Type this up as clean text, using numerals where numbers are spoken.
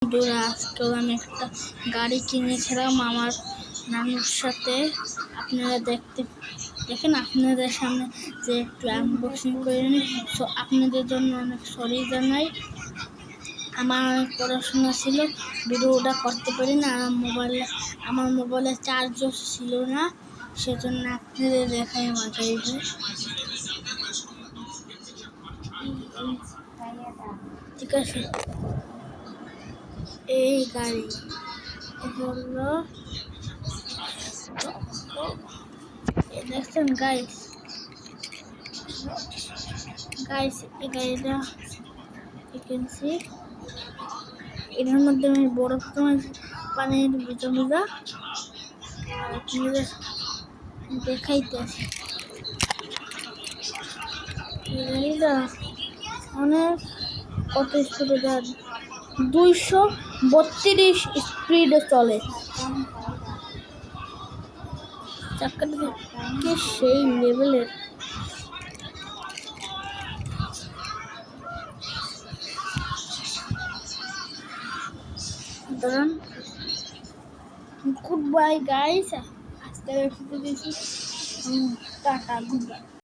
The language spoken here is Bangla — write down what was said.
বন্ধুরা, আজকেও আমি একটা গাড়ি কিনেছিলাম আমার নানুর সাথে। আপনারা দেখেন আপনাদের সামনে যে একটু আনবক্সিং করে নিই। সো আপনাদের জন্য অনেক সরি জানাই। আমার অনেক পড়াশোনা ছিল, ভিডিওটা করতে পারি না। আমার মোবাইলে চার্জও ছিল না, সেজন্য আপনাদের দেখাই আমার গাড়িটা। ঠিক আছে, এই গাড়ি হলো, দেখছেন গাইস, এই গাড়িটা কিনছি। এটার মধ্যে আমি বরফ পানির ভিজা আর আপনাদের দেখাইতেছি। গাড়িটা অনেক কত স্পিডে যায়, 232 স্পিডে চলে। চাকাটা সেই লেভেলের। দাঁড়ান, গুড বাই গাইস, আজকে টাটা, গুড বাই।